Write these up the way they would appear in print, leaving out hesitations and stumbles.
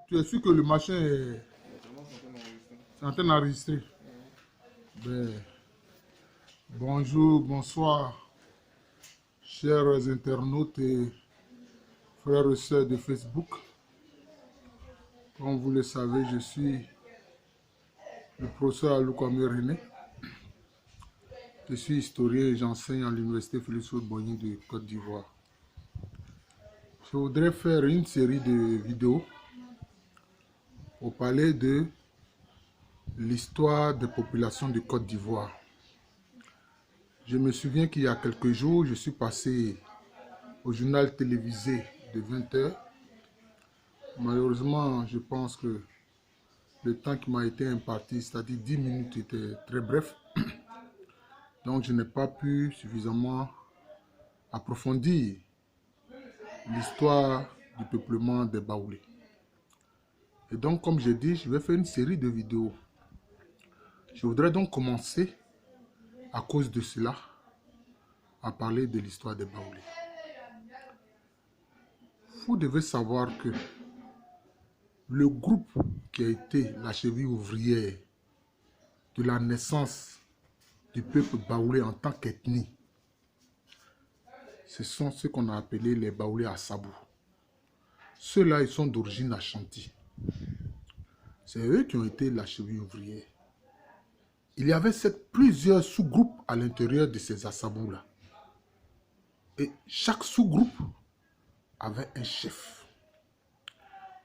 Tu es sûr que le machin est en train d'enregistrer? Ben, bonjour, bonsoir, chers internautes et frères et sœurs de Facebook. Comme vous le savez, je suis le professeur Aloukwame René. Je suis historien et j'enseigne à l'université Félix Houphouët-Boigny de Côte d'Ivoire. Je voudrais faire une série de vidéos pour parler de l'histoire des populations de Côte d'Ivoire. Je me souviens qu'il y a quelques jours, je suis passé au journal télévisé de 20 h. Malheureusement, je pense que le temps qui m'a été imparti, c'est-à-dire 10 minutes, était très bref. Donc, je n'ai pas pu suffisamment approfondir l'histoire du peuplement des Baoulés. Et donc, comme j'ai dit, je vais faire une série de vidéos. Je voudrais donc commencer, à cause de cela, à parler de l'histoire des Baoulés. Vous devez savoir que le groupe qui a été la cheville ouvrière de la naissance du peuple baoulé en tant qu'ethnie, ce sont ceux qu'on a appelés les Baoulés Assabou. Ceux-là, ils sont d'origine Ashanti. C'est eux qui ont été la cheville ouvrière. Il y avait plusieurs sous-groupes à l'intérieur de ces Assabous-là. Et chaque sous-groupe avait un chef.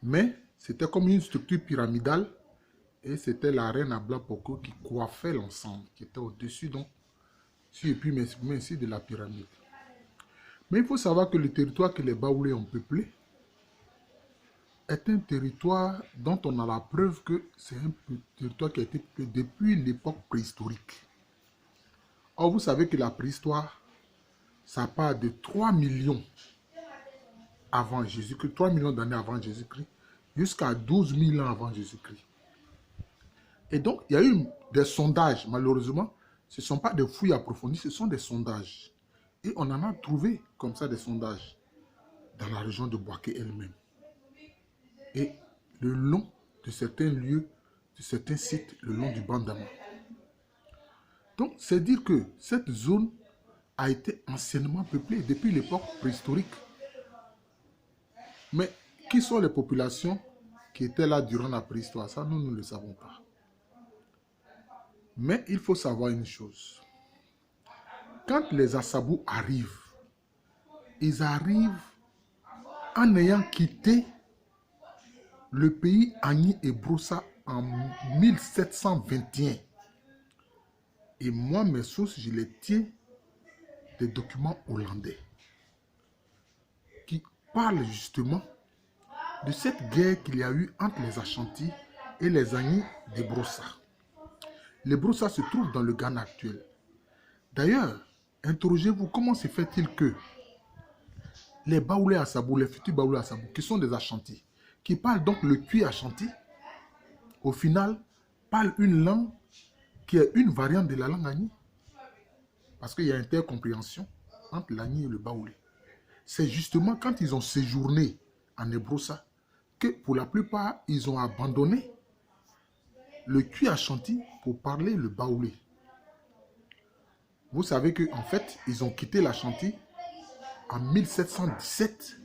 Mais c'était comme une structure pyramidale et c'était la reine Abla Poko qui coiffait l'ensemble, qui était au-dessus donc, si je puis m'exprimer ainsi, de la pyramide. Mais il faut savoir que le territoire que les Baoulés ont peuplé est un territoire dont on a la preuve que c'est un territoire qui a été peuplé depuis l'époque préhistorique. Or, vous savez que la préhistoire, ça part de 3 millions avant Jésus-Christ, 3 millions d'années avant Jésus-Christ, jusqu'à 12 000 ans avant Jésus-Christ. Et donc, il y a eu des sondages, malheureusement, ce ne sont pas des fouilles approfondies, ce sont des sondages. Et on en a trouvé comme ça des sondages dans la région de Bouaké elle-même. Et le long de certains lieux, de certains sites, le long du Bandama. Donc, c'est dire que cette zone a été anciennement peuplée depuis l'époque préhistorique. Mais qui sont les populations qui étaient là durant la préhistoire? Ça, nous ne le savons pas. Mais il faut savoir une chose. Quand les Assabous arrivent, ils arrivent en ayant quitté le pays Agni et Broussa en 1721. Et moi, mes sources, je les tiens des documents hollandais qui parlent justement de cette guerre qu'il y a eu entre les Ashanti et les Agni de Broussa. Les Broussa se trouvent dans le Ghana actuel. D'ailleurs, interrogez-vous, comment se fait-il que les Baoulés Assabou, les futurs Baoulés Assabou, qui sont des Ashanti, qui parlent donc le Twi Ashanti, au final, parlent une langue qui est une variante de la langue Agni. Parce qu'il y a intercompréhension entre l'Agni et le Baoulé. C'est justement quand ils ont séjourné en Ebroussa que pour la plupart, ils ont abandonné le Twi Ashanti pour parler le Baoulé. Vous savez qu'en fait, ils ont quitté l'Ashanti en 1717,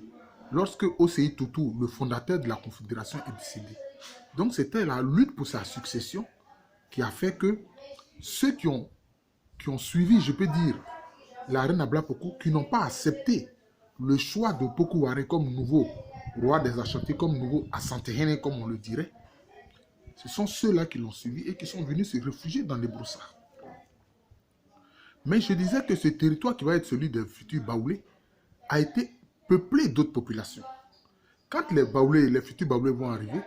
lorsque Osei Tutu, le fondateur de la Confédération, est décédé. Donc c'était la lutte pour sa succession qui a fait que ceux qui ont suivi, je peux dire, la reine Abla Poko, qui n'ont pas accepté le choix de Poko Waré comme nouveau roi des Ashanti, comme nouveau Asantehene, comme on le dirait, ce sont ceux-là qui l'ont suivi et qui sont venus se réfugier dans les broussards. Mais je disais que ce territoire qui va être celui des futurs Baoulés a été peuplé d'autres populations. Quand les Baoulés, les futurs Baoulés vont arriver,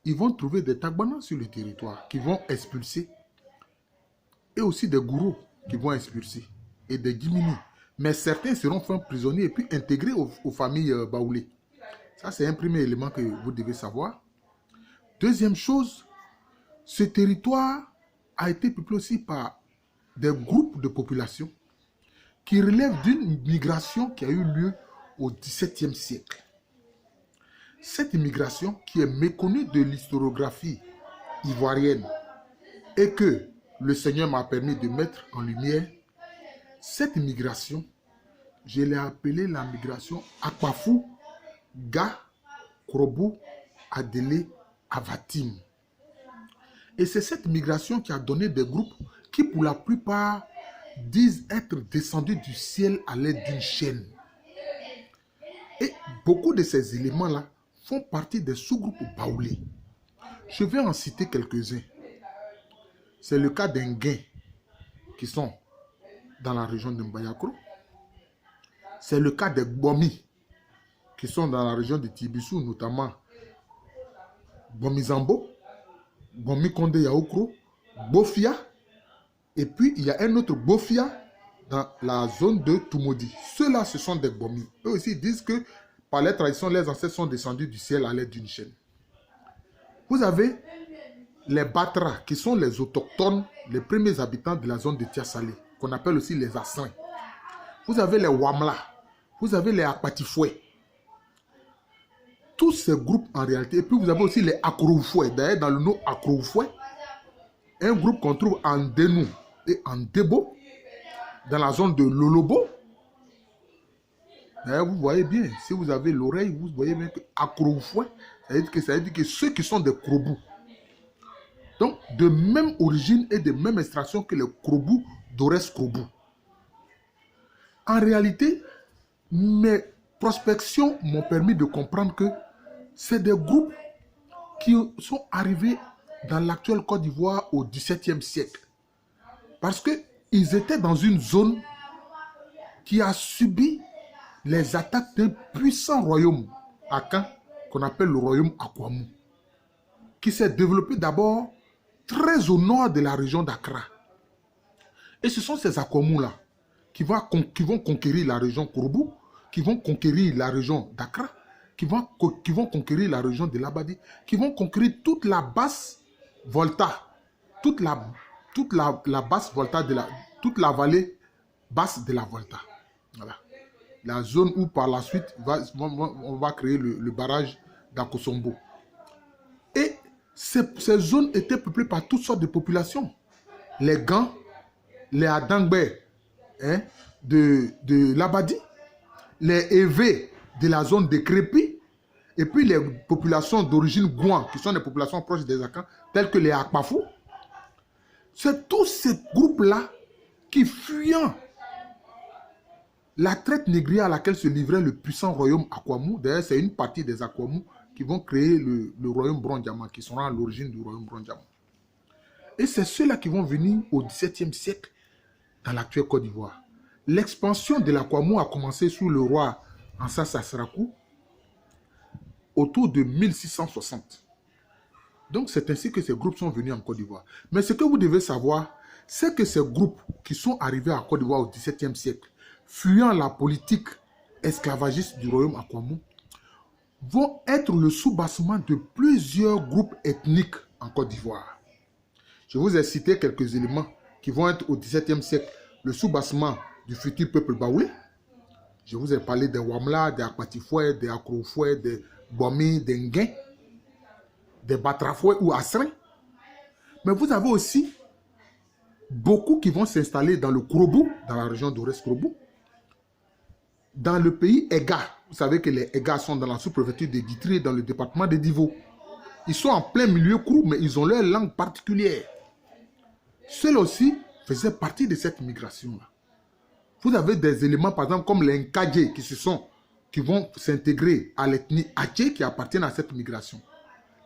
ils vont trouver des Tagbanas sur le territoire qui vont expulser. Et aussi des gourous qui vont expulser. Et des Guimini. Mais certains seront faits prisonniers et puis intégrés aux familles Baoulées. Ça, c'est un premier élément que vous devez savoir. Deuxième chose, ce territoire a été peuplé aussi par des groupes de population qui relèvent d'une migration qui a eu lieu au XVIIe siècle. cette immigration qui est méconnue de l'historiographie ivoirienne et que le Seigneur m'a permis de mettre en lumière, cette immigration, je l'ai appelée la migration Akpafou, Ga, Krobu, Adélé, Avatim. Et c'est cette migration qui a donné des groupes qui, pour la plupart, disent être descendus du ciel à l'aide d'une chaîne. Et beaucoup de ces éléments-là font partie des sous-groupes baoulés. Je vais en citer quelques-uns. C'est le cas des Nguins qui sont dans la région de Mbayakro. C'est le cas des Gbomi qui sont dans la région de Tibissou, notamment Gbomizambo, Gbomi Konde Yaoukro, Bofia. Et puis il y a un autre Bofia dans la zone de Tumodi. Ceux-là, ce sont des Gbomi. Eux aussi disent que par les traditions, les ancêtres sont descendus du ciel à l'aide d'une chaîne. Vous avez les Batra, qui sont les autochtones, les premiers habitants de la zone de Tiasalé, qu'on appelle aussi les Assins. Vous avez les Wamla, vous avez les Apatifoué. Tous ces groupes en réalité, et puis vous avez aussi les Akroufoué. D'ailleurs, dans le nom Akroufoué, un groupe qu'on trouve en Denou et en Debo, dans la zone de Lolobo. D'ailleurs, vous voyez bien, si vous avez l'oreille, vous voyez bien que Akroufoué, ça veut dire que ceux qui sont des Krobou. Donc, de même origine et de même extraction que les Krobou d'Ores Krobou. En réalité, mes prospections m'ont permis de comprendre que c'est des groupes qui sont arrivés dans l'actuelle Côte d'Ivoire au XVIIe siècle. Parce qu'ils étaient dans une zone qui a subi les attaques d'un puissant royaume akan qu'on appelle le royaume Akwamou, qui s'est développé d'abord très au nord de la région d'Accra. Et ce sont ces Akwamous-là qui vont conquérir la région Kourou, qui vont conquérir la région d'Accra, qui vont conquérir la région de l'Abadi, qui vont conquérir toute la basse Volta, toute la basse Volta, toute la vallée basse de la Volta. Voilà. La zone où par la suite on va créer le barrage d'Akosombo. Et ces zones étaient peuplées par toutes sortes de populations. Les Gans, les Adangbe de l'Abadi, les Évé de la zone de Crépi, et puis les populations d'origine Gouan, qui sont des populations proches des Akans, telles que les Akpafou. C'est tous ces groupes-là qui, fuyant la traite négrière à laquelle se livrait le puissant royaume Akwamou, d'ailleurs c'est une partie des Akwamou qui vont créer le royaume Brondiama, qui sera à l'origine du royaume Brondiama. Et c'est ceux-là qui vont venir au XVIIe siècle dans l'actuelle Côte d'Ivoire. L'expansion de l'Akwamou a commencé sous le roi Ansa Sassarakou autour de 1660. Donc c'est ainsi que ces groupes sont venus en Côte d'Ivoire. Mais ce que vous devez savoir, c'est que ces groupes qui sont arrivés à Côte d'Ivoire au XVIIe siècle, fuyant la politique esclavagiste du royaume Akwamou, vont être le soubassement de plusieurs groupes ethniques en Côte d'Ivoire. Je vous ai cité quelques éléments qui vont être au XVIIe siècle le soubassement du futur peuple baoulé. Je vous ai parlé des Wamla, des Akpatifoué, des Akroufoué, des Bomi, des Nguins, des Batrafoué ou Asrin. Mais vous avez aussi beaucoup qui vont s'installer dans le Krobou, dans la région d'Ores Krobou, dans le pays Ega. Vous savez que les Egas sont dans la sous-préfecture de Guitry, dans le département de Divo. Ils sont en plein milieu Krou, mais ils ont leur langue particulière. Ceux-là aussi faisaient partie de cette migration-là. Vous avez des éléments, par exemple, comme les Nkadje qui vont s'intégrer à l'ethnie Adje qui appartiennent à cette migration.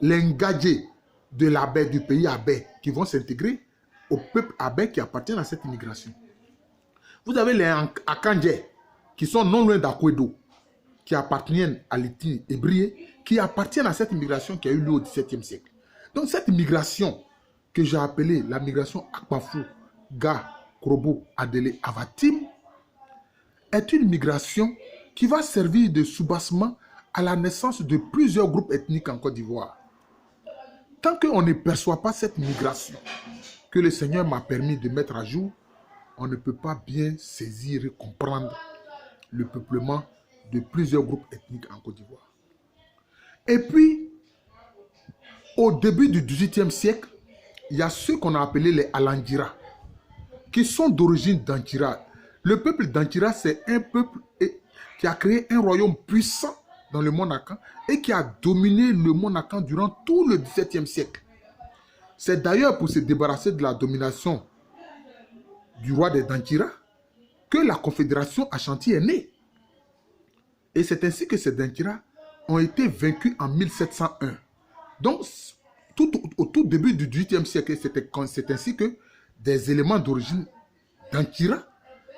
Les Ngadje de l'Abé, du pays Abé, qui vont s'intégrer au peuple Abé qui appartiennent à cette migration. Vous avez les Akandje qui sont non loin d'Akwedo, qui appartiennent à l'ethnie hébriée, qui appartiennent à cette migration qui a eu lieu au XVIIe siècle. Donc cette migration que j'ai appelée la migration Akpafou, Ga, Krobo, Adélé, Avatim, est une migration qui va servir de soubassement à la naissance de plusieurs groupes ethniques en Côte d'Ivoire. Tant qu'on ne perçoit pas cette migration que le Seigneur m'a permis de mettre à jour, on ne peut pas bien saisir et comprendre le peuplement de plusieurs groupes ethniques en Côte d'Ivoire. Et puis, au début du XVIIIe siècle, il y a ceux qu'on a appelés les Alandjira, qui sont d'origine d'Antira. Le peuple d'Antira, c'est un peuple qui a créé un royaume puissant dans le monde Akan et qui a dominé le monde Akan durant tout le XVIIe siècle. C'est d'ailleurs pour se débarrasser de la domination du roi des Dantira que la confédération Ashanti est née. Et c'est ainsi que ces Dantira ont été vaincus en 1701. Donc, au tout début du XVIIIe siècle, c'est ainsi que des éléments d'origine d'Antira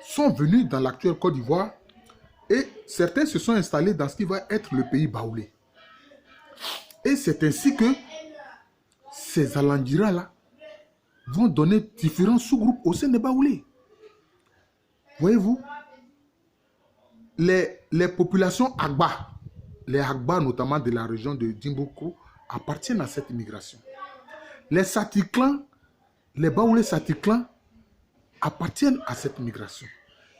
sont venus dans l'actuelle Côte d'Ivoire et certains se sont installés dans ce qui va être le pays baoulé. Et c'est ainsi que ces Alandjira-là vont donner différents sous-groupes au sein des baoulés. Voyez-vous, les populations Agba, les Agba notamment de la région de Dimboko, appartiennent à cette immigration. Les Satiklan, les baoulés Satiklan appartiennent à cette migration.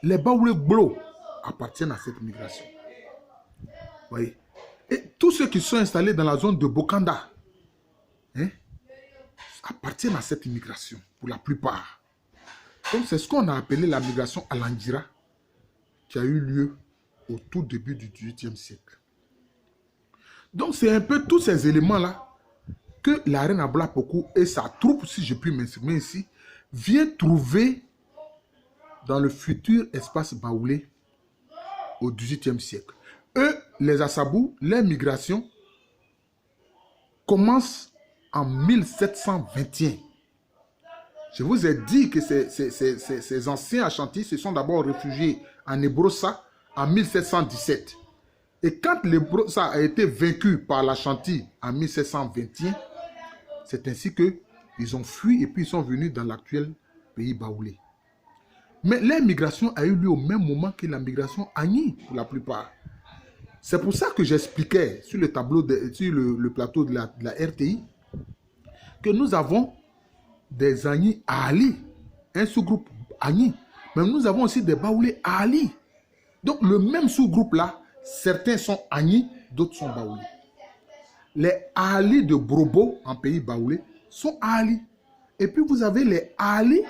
Les baoulés Glo appartiennent à cette migration. Voyez. Et tous ceux qui sont installés dans la zone de Bokanda appartiennent à cette immigration, pour la plupart. Donc c'est ce qu'on a appelé la migration Alandjira, qui a eu lieu au tout début du XVIIIe siècle. Donc c'est un peu tous ces éléments-là que la reine Abla Pokou et sa troupe, si je puis m'exprimer ici, vient trouver dans le futur espace baoulé au XVIIIe siècle. Eux, les Assabou, leur migration commence en 1721. Je vous ai dit que ces anciens Ashanti se sont d'abord réfugiés en Ebrossa en 1717. Et quand l'Ebrossa a été vaincu par l'Ashanti en 1721, c'est ainsi qu'ils ont fui et puis ils sont venus dans l'actuel pays baoulé. Mais leur migration a eu lieu au même moment que la migration Agni pour la plupart. C'est pour ça que j'expliquais sur le tableau, sur le plateau de la RTI, que nous avons des Agni à Ali, un sous-groupe Agni, mais nous avons aussi des Baoulés à Ali. Donc le même sous-groupe là, certains sont Agni, d'autres sont Baoulés. Les Ali de Brobo en pays baoulé sont Ali. Et puis vous avez les Ali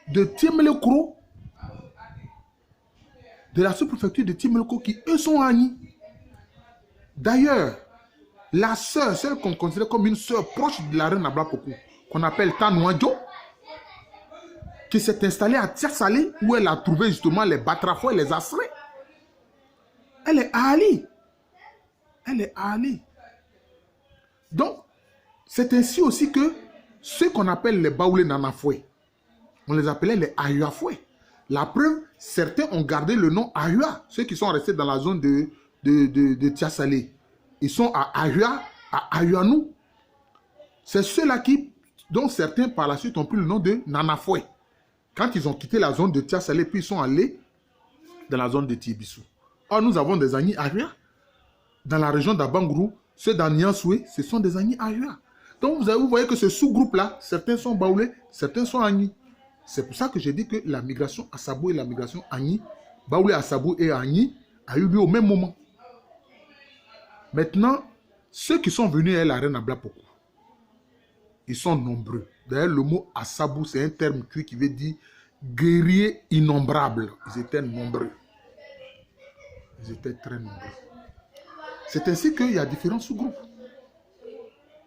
de Tiemelekro, de la sous-préfecture de Tiemelekro, qui eux sont Agni. D'ailleurs, la sœur, celle qu'on considère comme une sœur proche de la reine Abla Pokou, qu'on appelle Tanouadjo, qui s'est installée à Tiasalé, où elle a trouvé justement les Batrafo et les Asré. Elle est Ali. Elle est Ali. Donc, c'est ainsi aussi que ceux qu'on appelle les Baoulés Nanafoué, on les appelait les Ayuafoué. La preuve, certains ont gardé le nom Ayua, ceux qui sont restés dans la zone de Tiasalé. Ils sont à Ayua, à Ayuanou. C'est ceux-là dont certains par la suite ont pris le nom de Nanafoué. Quand ils ont quitté la zone de Tiasalé, puis ils sont allés dans la zone de Tibissou. Or, nous avons des Agni Ayua. Dans la région d'Abangrou, ceux d'Aniansoué, ce sont des Agni Ayua. Donc, vous voyez que ce sous-groupe-là, certains sont Baoulés, certains sont Agni. C'est pour ça que j'ai dit que la migration Assabou et la migration Agni, Baoulé, Assabou et Agni, a eu lieu au même moment. Maintenant, ceux qui sont venus à la reine Abla Pokou, ils sont nombreux. D'ailleurs, le mot Assabou, c'est un terme qui veut dire guerrier innombrable. Ils étaient nombreux. Ils étaient très nombreux. C'est ainsi qu'il y a différents sous-groupes.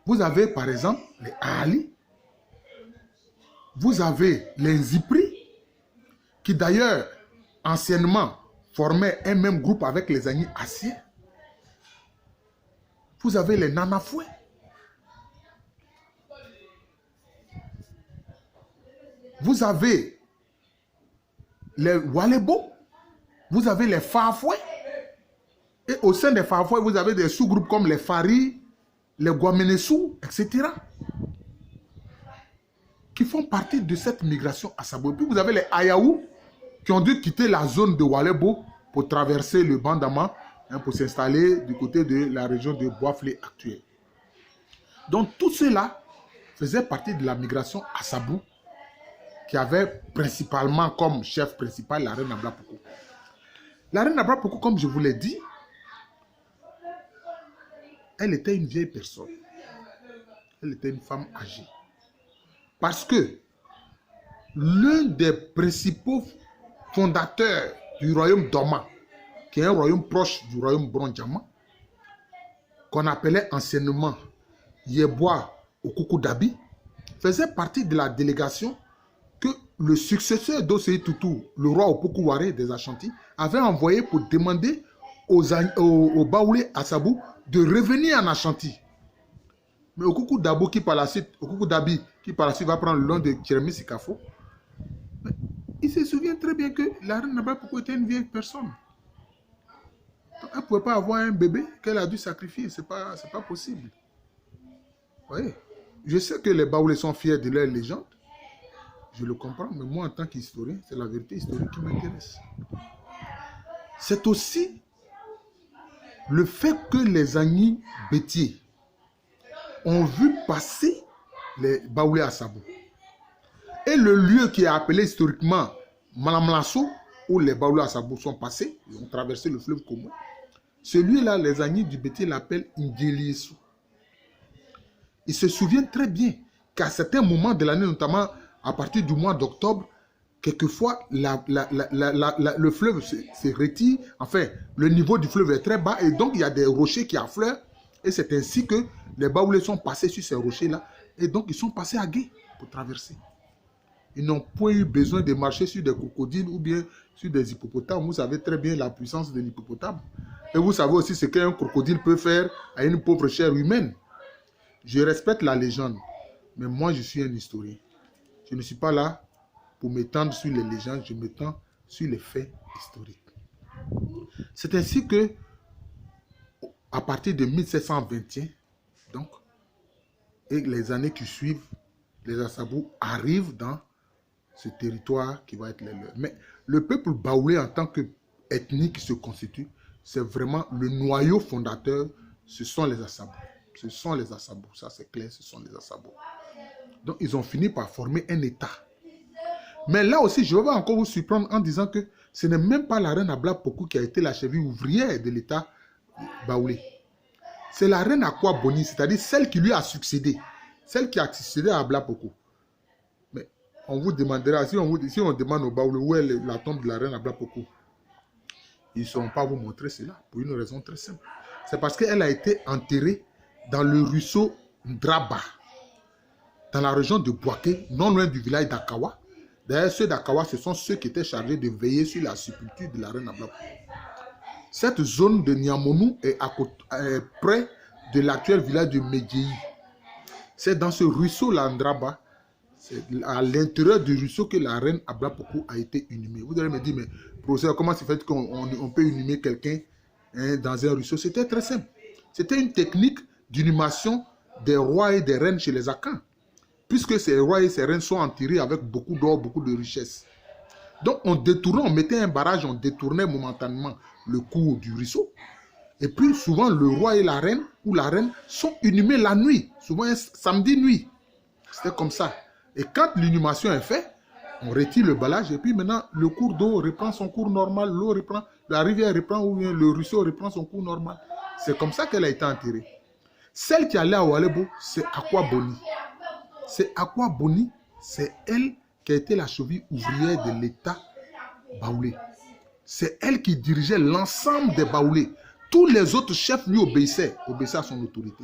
Vous avez par exemple les Ali, vous avez les Zipri, qui d'ailleurs anciennement formaient un même groupe avec les Agni Assiens. Vous avez les Nanafoué. Vous avez les Walebo. Vous avez les Fafoué. Et au sein des Fafoué, vous avez des sous-groupes comme les Fari, les Guamenessou, etc. qui font partie de cette migration Assabou. Et puis vous avez les Ayaou qui ont dû quitter la zone de Walebo pour traverser le Bandama, pour s'installer du côté de la région de Boaflé actuelle. Donc tout cela faisait partie de la migration Assabou qui avait principalement comme chef principal la reine Abla Pokou. La reine Abla Pokou, comme je vous l'ai dit, elle était une vieille personne. Elle était une femme âgée. Parce que l'un des principaux fondateurs du royaume Doma, qui est un royaume proche du royaume Brondiama, qu'on appelait anciennement Yeboah Okukudabi, faisait partie de la délégation que le successeur d'Osei Tutu, le roi Opoku-Waré des Ashanti, avait envoyé pour demander aux Baoulé Assabou de revenir en Ashanti. Mais Okukudabi qui par la suite va prendre le nom de Jeremy Sikafo, il se souvient très bien que la reine Nabapoko était une vieille personne. Donc, elle ne pouvait pas avoir un bébé qu'elle a dû sacrifier. Ce n'est pas possible. Vous voyez? Je sais que les Baoulés sont fiers de leur légende. Je le comprends, mais moi, en tant qu'historien, c'est la vérité historique qui m'intéresse. C'est aussi le fait que les Agni Bétiers ont vu passer les Baoulés à Sabou. Et le lieu qui est appelé historiquement Malamlasso, où les Baoulés à Sabou sont passés, ils ont traversé le fleuve Congo. Celui-là, les Agni du Bétier l'appellent Ngéliesu. Ils se souviennent très bien qu'à certains moments de l'année, notamment à partir du mois d'octobre, quelquefois, le fleuve se retire. Enfin, le niveau du fleuve est très bas et donc il y a des rochers qui affleurent. Et c'est ainsi que les Baoulés sont passés sur ces rochers-là. Et donc, ils sont passés à gué pour traverser. Ils n'ont point eu besoin de marcher sur des crocodiles ou bien sur des hippopotames. Vous savez très bien la puissance de l'hippopotame. Et vous savez aussi ce qu'un crocodile peut faire à une pauvre chair humaine. Je respecte la légende, mais moi, je suis un historien. Je ne suis pas là pour m'étendre sur les légendes, je m'étends sur les faits historiques. C'est ainsi que, à partir de 1721, donc, et les années qui suivent, les Assabou arrivent dans ce territoire qui va être le leur. Mais le peuple baoulé en tant qu'ethnie qui se constitue, c'est vraiment le noyau fondateur, ce sont les Assabou. Ce sont les Assabou, ça c'est clair, ce sont les Assabou. Donc ils ont fini par former un État. Mais là aussi, je vais encore vous surprendre en disant que ce n'est même pas la reine Abla-Pokou qui a été la cheville ouvrière de l'État baoulé. C'est la reine Akwa Boni, c'est-à-dire celle qui lui a succédé. Celle qui a succédé à Abla-Pokou. Mais on vous demandera, si on demande aux Baoulés où est la tombe de la reine Abla-Pokou, ils ne sauront pas vous montrer cela pour une raison très simple. C'est parce qu'elle a été enterrée dans le ruisseau Ndraba, dans la région de Bouaké, non loin du village d'Akawa. D'ailleurs, ceux d'Akawa, ce sont ceux qui étaient chargés de veiller sur la sépulture de la reine Abla-Pokou. Cette zone de Niamonou est près de l'actuel village de Medjei. C'est dans ce ruisseau Ndraba, c'est à l'intérieur du ruisseau que la reine Abla-Pokou a été inhumée. Vous allez me dire, mais professeur, comment c'est fait qu'on peut inhumer quelqu'un dans un ruisseau? C'était très simple. C'était une technique d'inhumation des rois et des reines chez les Akans. Puisque ces rois et ces reines sont enterrés avec beaucoup d'or, beaucoup de richesses. Donc on mettait un barrage, on détournait momentanément le cours du ruisseau. Et puis souvent le roi et la reine ou la reine sont inhumés la nuit, souvent un samedi nuit. C'était comme ça. Et quand l'inhumation est faite, on retire le barrage et puis maintenant le cours d'eau reprend son cours normal, l'eau reprend, la rivière reprend ou bien le ruisseau reprend son cours normal. C'est comme ça qu'elle a été enterrée. Celle qui allait à Oualebo, c'est Akwa Boni. C'est Akwa Boni, c'est elle qui a été la cheville ouvrière de l'État baoulé. C'est elle qui dirigeait l'ensemble des Baoulés. Tous les autres chefs lui obéissaient à son autorité.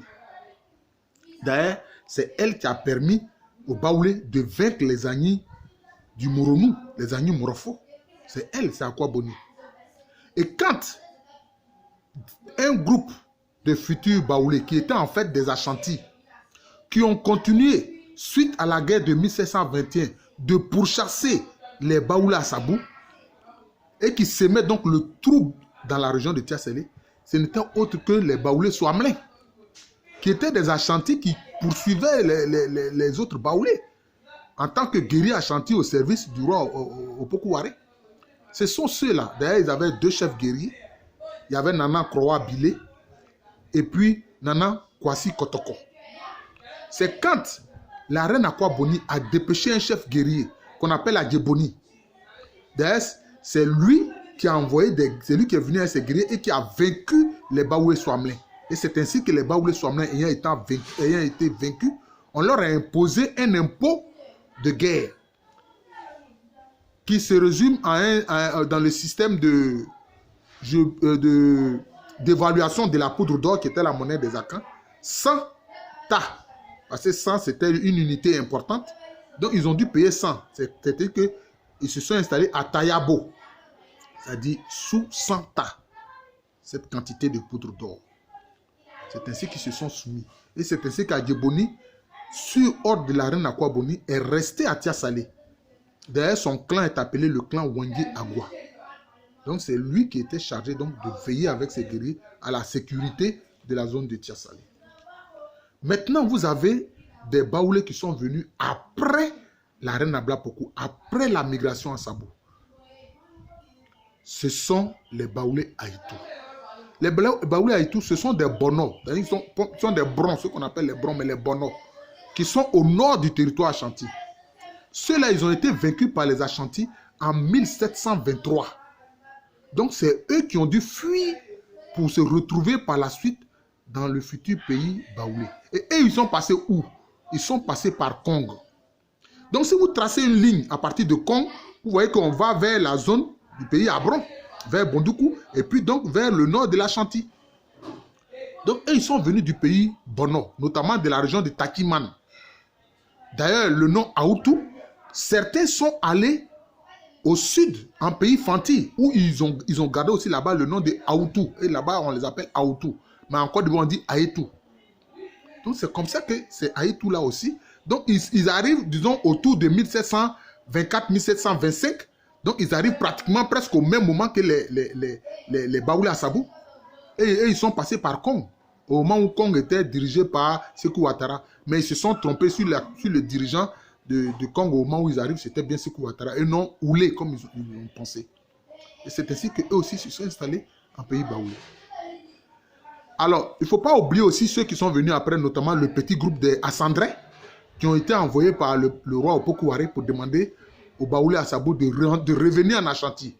D'ailleurs, c'est elle qui a permis aux Baoulés de vaincre les Agni du Moronou, les Agni Morofo. C'est elle, c'est Akwa Boni. Et quand un groupe de futurs Baoulés qui étaient en fait des Ashanti, qui ont continué suite à la guerre de 1721 de pourchasser les Baoulés à Sabou et qui semaient donc le trouble dans la région de Tiassélé, ce n'était autre que les Baoulés Soamlin, qui étaient des Ashanti qui poursuivaient les autres Baoulés en tant que guerriers Ashanti au service du roi Opoku-Waré. Ce sont ceux-là. D'ailleurs, ils avaient deux chefs guerriers. Il y avait Nana Kroa Bilé et puis Nana Kwasi Kotoko. C'est quand la reine Akwa Boni a dépêché un chef guerrier qu'on appelle Adjeboni. D'ailleurs, c'est lui qui a envoyé c'est lui qui est venu à ces guerriers et qui a vaincu les Baoulés Soamlin. Et c'est ainsi que les Baoulés Soamnais ayant été vaincus, on leur a imposé un impôt de guerre qui se résume dans le système d'évaluation de la poudre d'or qui était la monnaie des Akans, 100 tas. Parce que 100, c'était une unité importante. Donc, ils ont dû payer 100. C'est-à-dire qu'ils se sont installés à Tayabo, c'est-à-dire sous 100 tas, cette quantité de poudre d'or. C'est ainsi qu'ils se sont soumis. Et c'est ainsi qu'Adjeboni, sur ordre de la reine Akwaboni, est resté à Tiasalé. D'ailleurs, son clan est appelé le clan Wangi Agwa. Donc, c'est lui qui était chargé donc, de veiller avec ses guerriers à la sécurité de la zone de Tiasalé. Maintenant, vous avez des Baoulés qui sont venus après la reine Ablapoku, après la migration à Sabou. Ce sont les Baoulés Haïtou. Les Baoulés Haïtou, ce sont des Bonos. Ils sont des Brons, ceux qu'on appelle les Brons, mais les Bonos, qui sont au nord du territoire Ashanti. Ceux-là, ils ont été vaincus par les Ashanti en 1723. Donc, c'est eux qui ont dû fuir pour se retrouver par la suite dans le futur pays Baoulé. Et ils sont passés où? Ils sont passés par Kong. Donc, si vous tracez une ligne à partir de Kong, vous voyez qu'on va vers la zone du pays Abron, vers Bondoukou, et puis donc vers le nord de l'Ashanti. Donc, ils sont venus du pays Bono, notamment de la région de Takiman. D'ailleurs, le nom Aoutou, certains sont allés au sud, en pays Fanti, où ils ont gardé aussi là-bas le nom de Aoutou. Et là-bas, on les appelle Aoutou. Mais en Côte d'Ivoire, on dit Aïtou. Donc, c'est comme ça que c'est Aïtou là aussi. Donc, ils arrivent, disons, autour de 1724-1725. Donc, ils arrivent pratiquement presque au même moment que les Baoulés à Sabou. Et ils sont passés par Kong. Au moment où Kong était dirigé par Sékou Ouattara. Mais ils se sont trompés sur le dirigeant de Kong au moment où ils arrivent. C'était bien Sékou Ouattara et non Oulé, comme ils ont pensé. Et c'est ainsi qu'eux aussi se sont installés en pays Baoulé. Alors, il ne faut pas oublier aussi ceux qui sont venus après, notamment le petit groupe des Assandrais, qui ont été envoyés par le roi Opoku-Waré pour demander aux Baoulés à Sabou de revenir en Ashanti.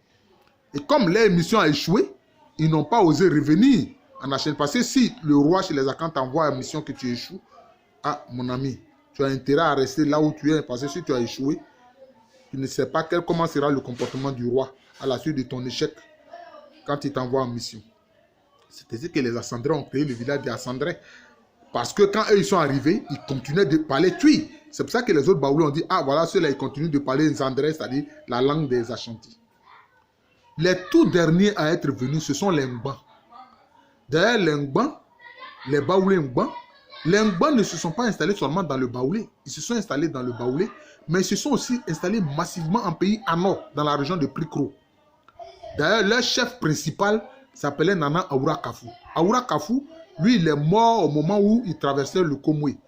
Et comme leur mission a échoué, ils n'ont pas osé revenir en Ashanti. Parce que si le roi chez les Akans t'envoie une mission que tu échoues, ah, mon ami, tu as intérêt à rester là où tu es. Parce que si tu as échoué, tu ne sais pas comment sera le comportement du roi à la suite de ton échec quand il t'envoie en mission. C'est ainsi que les Assandrais ont créé le village des Assandrais. Parce que quand eux ils sont arrivés, ils continuaient de parler Tui. C'est pour ça que les autres Baoulés ont dit, ah voilà, ceux-là, ils continuent de parler Nzandré, c'est-à-dire la langue des Ashanti. Les tout derniers à être venus, ce sont les Ngban. D'ailleurs, les Ngban, les Baoulés Ngban, les Ngban ne se sont pas installés seulement dans le Baoulé. Ils se sont installés dans le Baoulé, mais ils se sont aussi installés massivement en pays Ano, dans la région de Prikro. D'ailleurs, leur chef principal s'appelait Nana Aoura Kafou. Aoura Kafou, lui, il est mort au moment où il traversait le Komwe.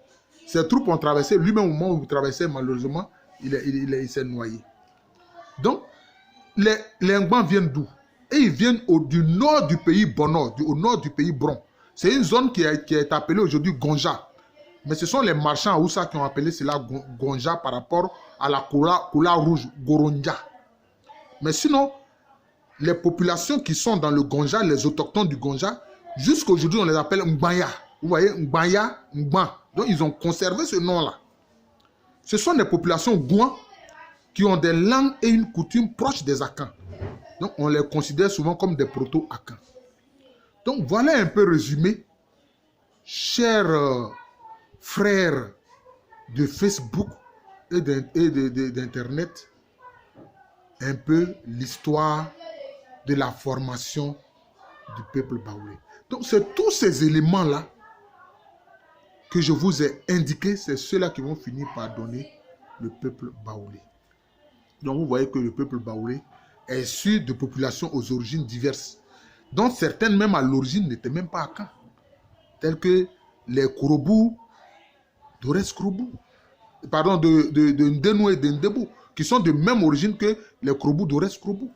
Ses troupes ont traversé, lui-même au moment où il traversait, malheureusement, il s'est noyé. Donc, les Ngban viennent d'où? Et ils viennent du nord du pays Bono, au nord du pays Bron. C'est une zone qui est appelée aujourd'hui Gonja. Mais ce sont les marchands à Oussa qui ont appelé cela Gonja par rapport à la couleur rouge, Goronja. Mais sinon, les populations qui sont dans le Gonja, les autochtones du Gonja, jusqu'à aujourd'hui, on les appelle Ngbanya. Vous voyez, Ngbanya, Ngban. Donc, ils ont conservé ce nom-là. Ce sont des populations Gouan qui ont des langues et une coutume proches des Akans. Donc, on les considère souvent comme des proto-Akans. Donc, voilà un peu résumé, chers frères de Facebook et d'Internet, un peu l'histoire de la formation du peuple baoulé. Donc, c'est tous ces éléments-là que je vous ai indiqués, c'est ceux-là qui vont finir par donner le peuple baoulé. Donc, vous voyez que le peuple baoulé est issu de populations aux origines diverses, dont certaines même à l'origine n'étaient même pas Akans, tels que les Kourobou, Dorès Kourobou, pardon, de Ndenou et de Ndebou, qui sont de même origine que les Kourobou, Dorès Kourobou.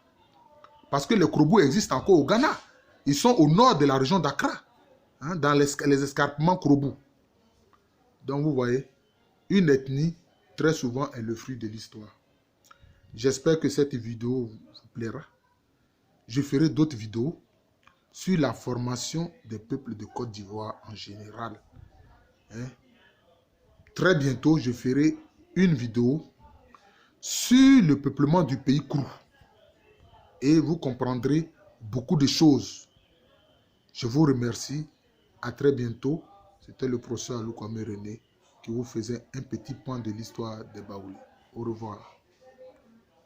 Parce que les Kourobou existent encore au Ghana. Ils sont au nord de la région d'Accra, hein, dans les escarpements Kourobou. Donc vous voyez, une ethnie, très souvent, est le fruit de l'histoire. J'espère que cette vidéo vous plaira. Je ferai d'autres vidéos sur la formation des peuples de Côte d'Ivoire en général. Très bientôt, je ferai une vidéo sur le peuplement du pays Krou. Et vous comprendrez beaucoup de choses. Je vous remercie. À très bientôt. C'était le professeur Aloukwame René qui vous faisait un petit point de l'histoire des Baoulés. Au revoir.